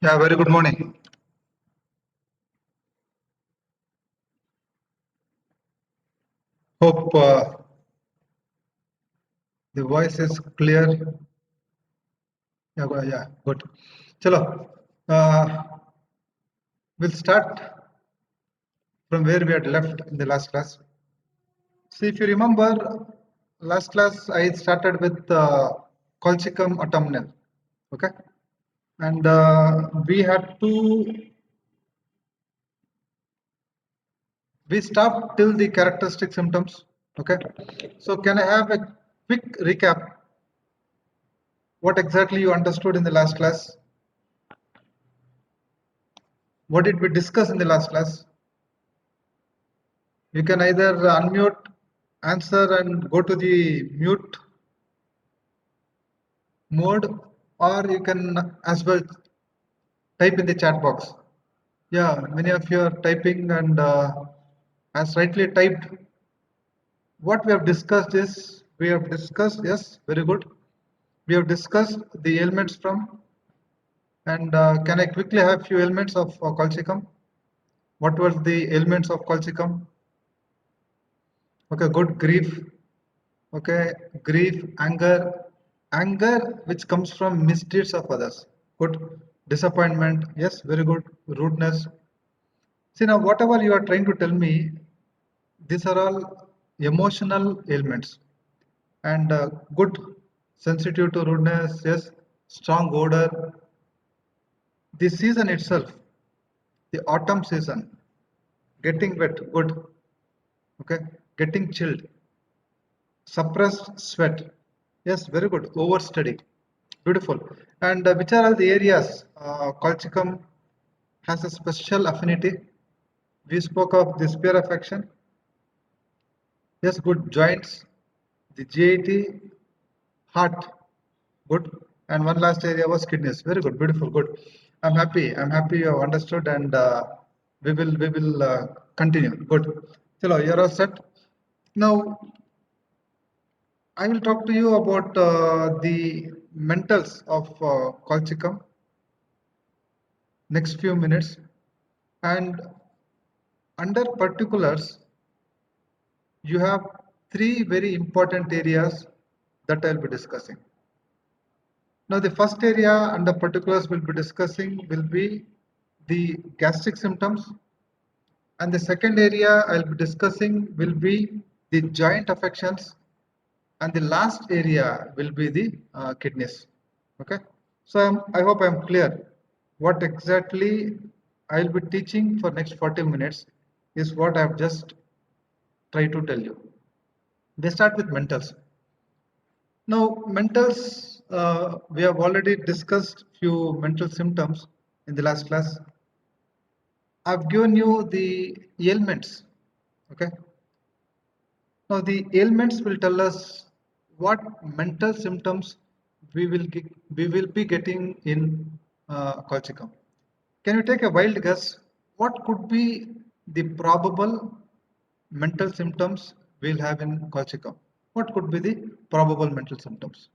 Yeah, very good morning. Hope the voice is clear. Yeah, good. Chalo, uh, we'll start from where we had left in the last class. See, if you remember, last class I started with Colchicum autumnal. Okay, and we stopped till the characteristic symptoms. Okay, so can I have a quick recap? What exactly you understood in the last class? What did we discuss in the last class? You can either unmute, answer, and go to the mute mode, or you can as well type in the chat box. Yeah, many of you are typing, and as rightly typed, what we have discussed is we have discussed, yes, very good. We have discussed the elements from, and can I quickly have few elements of colchicum? What were the elements of colchicum? Okay, good. Grief. Okay, grief, anger which comes from misdeeds of others. Good. Disappointment. Yes, very good. Rudeness. See, now whatever you are trying to tell me, these are all emotional ailments. And good, sensitive to rudeness. Yes, strong odor. The season itself, the autumn season, getting wet. Good. Okay, getting chilled. Suppressed sweat. Yes, very good. Overstudy. Beautiful. And which are all the areas colchicum has a special affinity? We spoke of the sphere of action. Yes, good. Joints, the GIT, heart. Good. And one last area was kidneys. Very good. Beautiful. Good. I'm happy. I'm happy you have understood, and we will continue. Good. Chalo, you're all set. Now I will talk to you about the mentals of colchicum next few minutes. And under particulars, you have three very important areas that I'll be discussing. Now, the first area under particulars we'll be discussing will be the gastric symptoms, and the second area I'll be discussing will be the joint affections, and the last area will be the kidneys. Okay, so I hope I'm clear. What exactly I'll be teaching for next 40 minutes is what I've just tried to tell you. They start with mentals. Now, mentals, we have already discussed few mental symptoms in the last class. I've given you the ailments. Okay. Now, the ailments will tell us what mental symptoms we will be getting in colchicum. Can you take a wild guess? What could be the probable mental symptoms we'll have in colchicum? What could be the probable mental symptoms?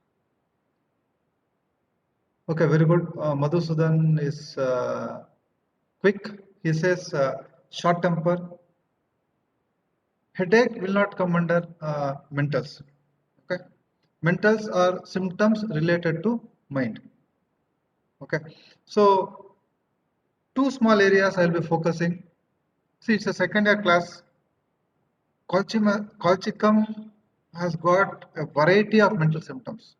Okay, very good. Madhusudan is quick. He says short temper. Headache will not come under mentals. Okay, mentals are symptoms related to mind. Okay, so two small areas I'll be focusing. See, it's a second year class. Colchicum has got a variety of mental symptoms.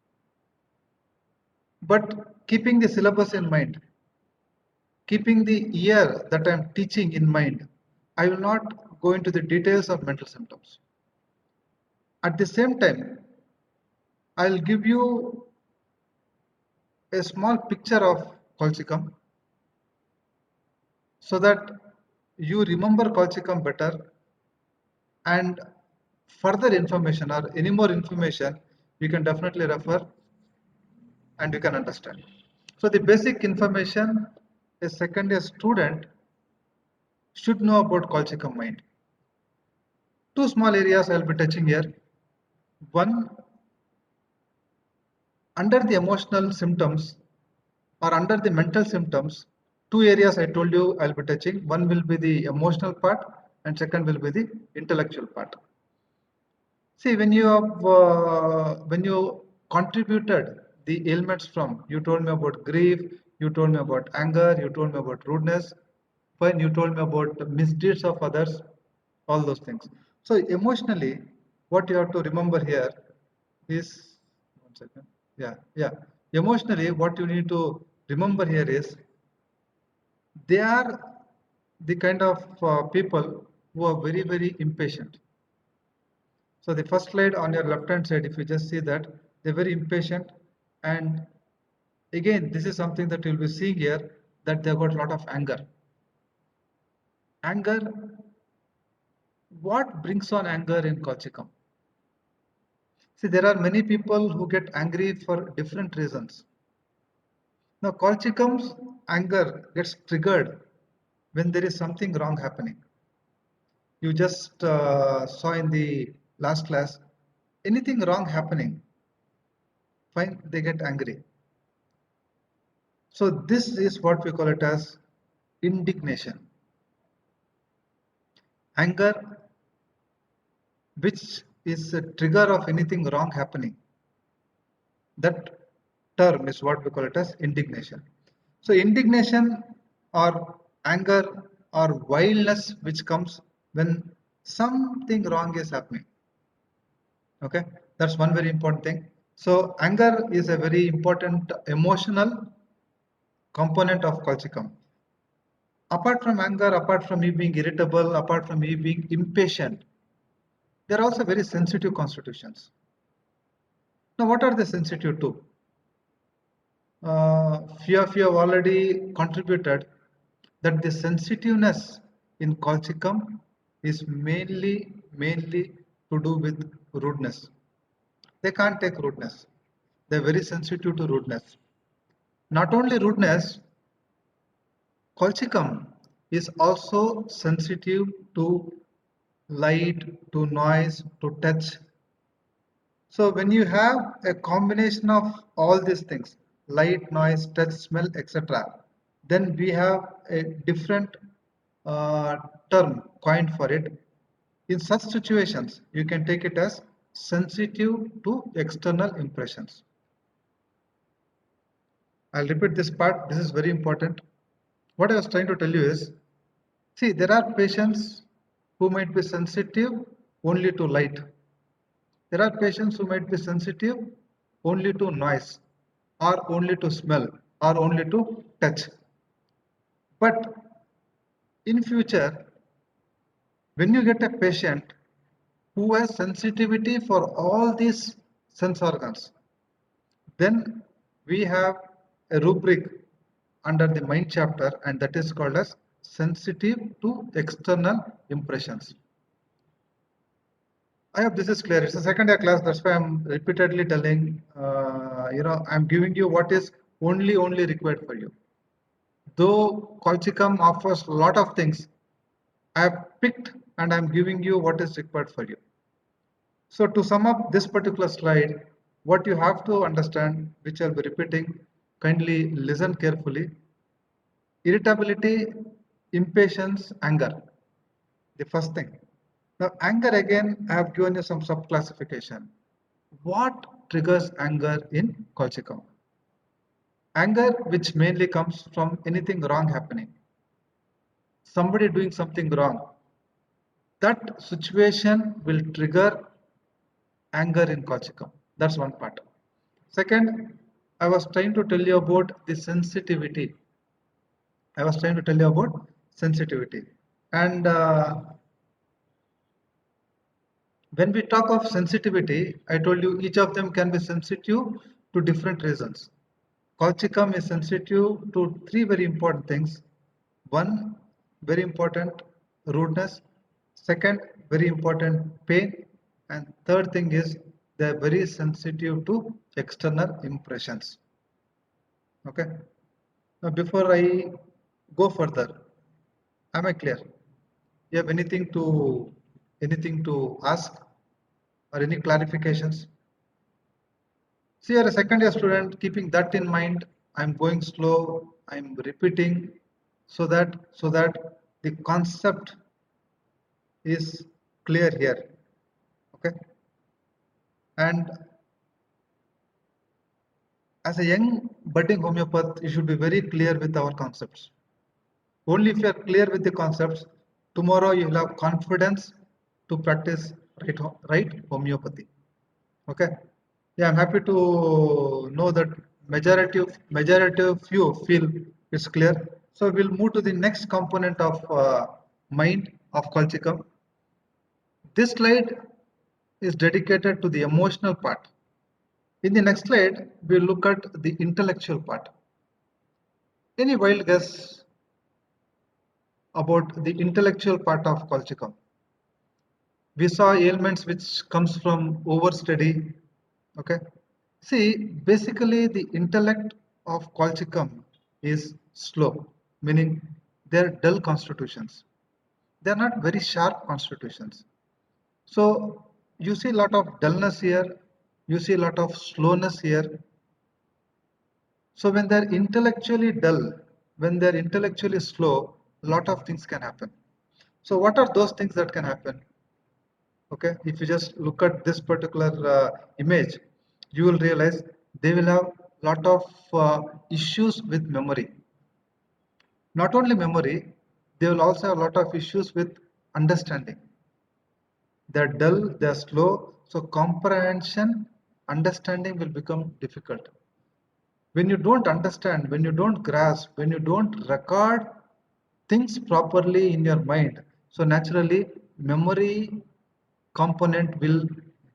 But keeping the syllabus in mind, keeping the year that I'm teaching in mind, I will not go into the details of mental symptoms. At the same time, I'll give you a small picture of colchicum so that you remember colchicum better, and further information or any more information you can definitely refer and you can understand. So the basic information a second year student should know about colchicum mind. Two small areas I'll be touching here. One, under the emotional symptoms or under the mental symptoms, two areas I told you I'll be touching. One will be the emotional part and second will be the intellectual part. See, when you contributed the ailments from, you told me about grief, you told me about anger, you told me about rudeness, fine, you told me about the misdeeds of others, all those things. So emotionally, what you have to remember here is, one second, yeah. Emotionally, what you need to remember here is they are the kind of people who are very, very impatient. So the first slide on your left hand side, if you just see that, they're very impatient. And again, this is something that you'll be seeing here, that they've got a lot of anger. Anger, what brings on anger in Kolchikam? See, there are many people who get angry for different reasons. Now, Kolchikam's anger gets triggered when there is something wrong happening. You just saw in the last class, anything wrong happening, fine, they get angry. So this is what we call it as indignation. Anger, which is a trigger of anything wrong happening. That term is what we call it as indignation. So indignation or anger or wildness which comes when something wrong is happening. Okay, that's one very important thing. So anger is a very important emotional component of Kolchikam. Apart from anger, apart from me being irritable, apart from me being impatient, they are also very sensitive constitutions. Now, what are they sensitive to? Few of you have already contributed that the sensitiveness in Kolchikam is mainly to do with rudeness. They can't take rudeness. They're very sensitive to rudeness. Not only rudeness, Kolchikam is also sensitive to light, to noise, to touch. So when you have a combination of all these things, light, noise, touch, smell, etc., then we have a different uh, term coined for it. In such situations, you can take it as sensitive to external impressions. I'll repeat this part. This is very important. What I was trying to tell you is, see, there are patients who might be sensitive only to light. There are patients who might be sensitive only to noise or only to smell or only to touch. But in future, when you get a patient who has sensitivity for all these sense organs, then we have a rubric under the mind chapter, and that is called as sensitive to external impressions. I hope this is clear. It's a second year class, that's why I'm repeatedly telling, I'm giving you what is only required for you. Though Colchicum offers a lot of things, I have picked and I'm giving you what is required for you. So to sum up this particular slide, what you have to understand, which I'll be repeating, kindly listen carefully. Irritability, impatience, anger. The first thing. Now, anger again, I have given you some sub classification. What triggers anger in Colchicum? Anger, which mainly comes from anything wrong happening, somebody doing something wrong. That situation will trigger anger in Colchicum. That's one part. Second, I was trying to tell you about the sensitivity. I was trying to tell you about sensitivity. And when we talk of sensitivity, I told you each of them can be sensitive to different reasons. Colchicum is sensitive to three very important things. One, very important, rudeness. Second, very important, pain. And third thing is they are very sensitive to external impressions. Okay. Now, before I go further, am I clear? You have anything to ask or any clarifications? See, you're a second year student, keeping that in mind, I'm going slow, I'm repeating. so that the concept is clear here. Okay, and as a young budding homeopath, you should be very clear with our concepts. Only if you are clear with the concepts, tomorrow you will have confidence to practice right homeopathy. Okay. Yeah, I'm happy to know that majority of you feel it's clear. So we'll move to the next component of mind of Kolchikam. This slide is dedicated to the emotional part. In the next slide, we'll look at the intellectual part. Any wild guess about the intellectual part of Kolchikam? We saw ailments which comes from overstudy. Okay, see, basically the intellect of colchicum is slow, meaning they're dull constitutions. They're not very sharp constitutions. So you see a lot of dullness here, you see a lot of slowness here. So when they're intellectually dull, when they're intellectually slow, a lot of things can happen. So what are those things that can happen? Okay, if you just look at this particular image, you will realize they will have lot of issues with memory. Not only memory, they will also have a lot of issues with understanding. They're dull, they're slow, so comprehension, understanding will become difficult. When you don't understand, when you don't grasp, when you don't record things properly in your mind, so naturally memory component will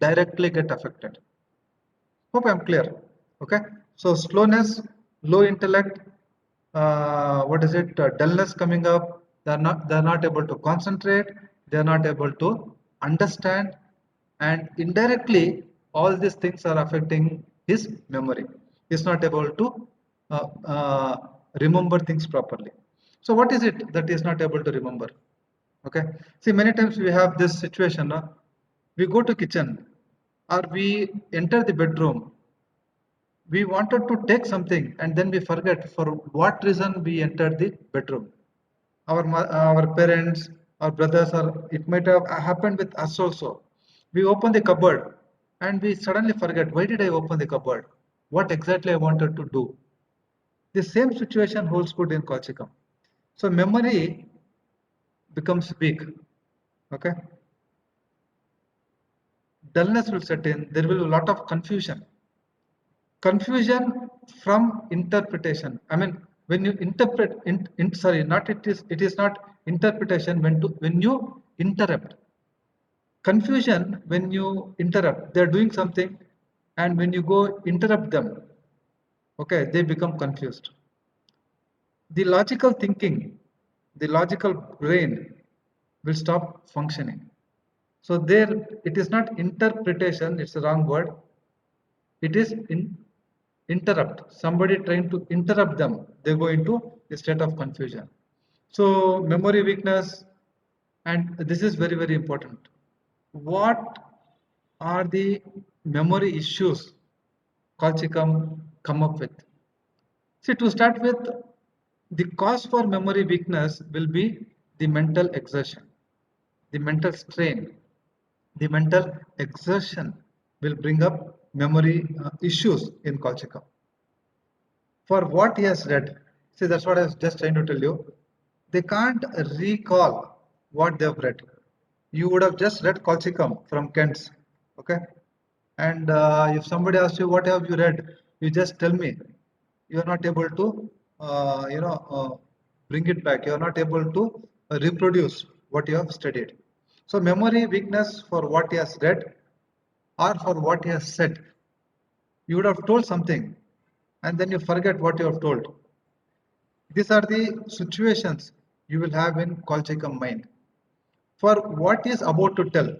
directly get affected. Hope I'm clear. Okay, so slowness, low intellect, what is it, dullness coming up. They're not able to concentrate, they're not able to understand, and indirectly all these things are affecting his memory. He's not able to uh, uh, remember things properly. So what is it that he is not able to remember? Okay, see, many times we have this situation, we go to kitchen or we enter the bedroom, we wanted to take something and then we forget for what reason we entered the bedroom. Our parents, our brothers, or it might have happened with us also. We open the cupboard and we suddenly forget, why did I open the cupboard, what exactly I wanted to do. The same situation holds good in Kochikam. So memory becomes weak. Okay, dullness will set in, there will be a lot of confusion from interpretation. I mean, when you interpret, sorry, not it is not interpretation when you interrupt. Confusion when you interrupt. They are doing something, and when you go interrupt them, okay, they become confused. The logical thinking, the logical brain will stop functioning. So there, it is not interpretation. It's a wrong word. It is interrupt. Somebody trying to interrupt them, they go into a state of confusion. So memory weakness, and this is very, very important. What are the memory issues Kolchikam come up with? See, to start with, the cause for memory weakness will be the mental exertion, the mental strain, the mental exertion will bring up memory issues in Kolchikam. For what he has read, see, that's what I was just trying to tell you. They can't recall what they've read. You would have just read Kolchikam from Kent's, okay? And if somebody asks you, what have you read, you just tell me. You are not able to bring it back. You are not able to reproduce what you have studied. So memory weakness for what he has read or for what he has said. You would have told something and then you forget what you have told. These are the situations you will have in Kolchikam mind. For what is about to tell,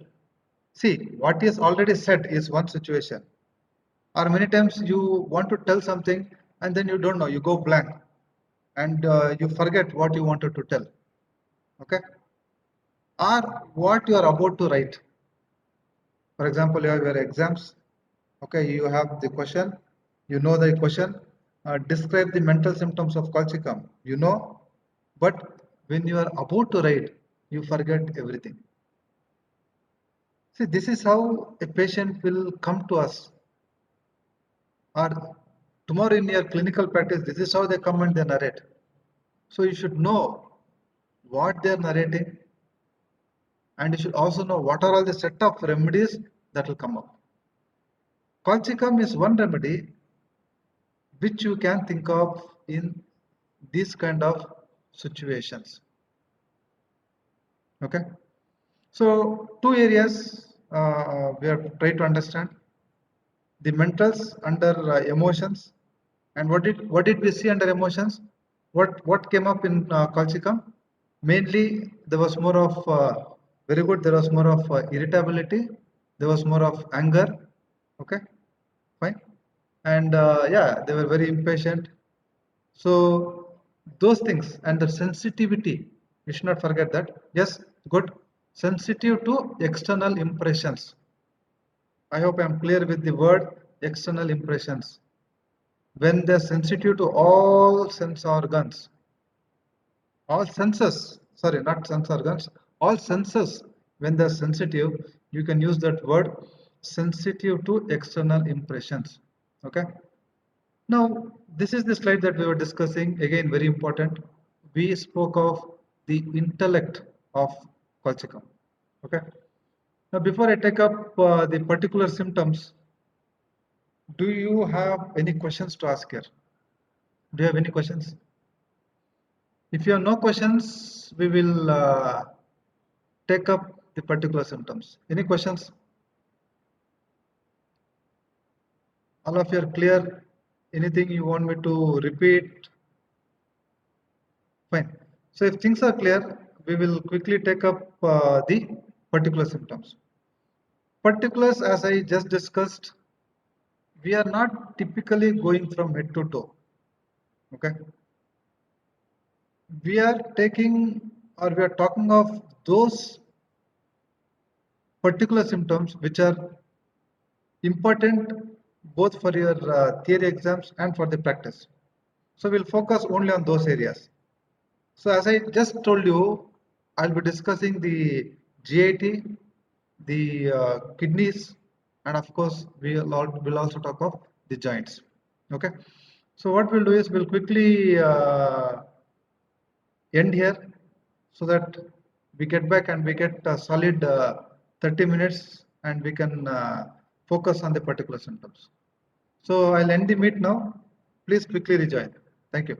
see, what is already said is one situation. Or many times you want to tell something and then you don't know, you go blank and you forget what you wanted to tell. Okay? Or what you are about to write. For example, you have your exams. Okay, you have the question, you know the question. Describe the mental symptoms of colchicum. You know, But when you are about to write, you forget everything. See, this is how a patient will come to us, or tomorrow in your clinical practice, this is how they come and they narrate. So you should know what they are narrating, and you should also know what are all the set of remedies that will come up. Colchicum is one remedy which you can think of in these kind of situations. Okay, so two areas we are trying to understand: the mentals under emotions, and what did we see under emotions? What came up in Colchicum? Mainly there was more of very good. There was more of irritability. There was more of anger. Okay, fine. And yeah, they were very impatient. So those things and the sensitivity, you should not forget that. Yes, good. Sensitive to external impressions. I hope I am clear with the word external impressions. When they're sensitive to all sense organs, all senses, sorry, not sense organs, all senses, when they're sensitive, you can use that word sensitive to external impressions. Okay. Now, this is the slide that we were discussing. Again, very important. We spoke of the intellect of Colchicum. Okay. Now, before I take up the particular symptoms, do you have any questions to ask here? Do you have any questions? If you have no questions, we will take up the particular symptoms. Any questions? All of you are clear? Anything you want me to repeat? Fine. So if things are clear, we will quickly take up the particular symptoms. Particulars, as I just discussed, we are not typically going from head to toe. Okay. We are taking, or we are talking of those particular symptoms which are important both for your theory exams and for the practice. So we'll focus only on those areas. So as I just told you, I'll be discussing the GIT, the kidneys, and of course we'll also talk of the joints. Okay. So what we'll do is we'll quickly end here so that we get back and we get a solid 30 minutes and we can focus on the particular symptoms. So I'll end the meet now. Please quickly rejoin. Thank you.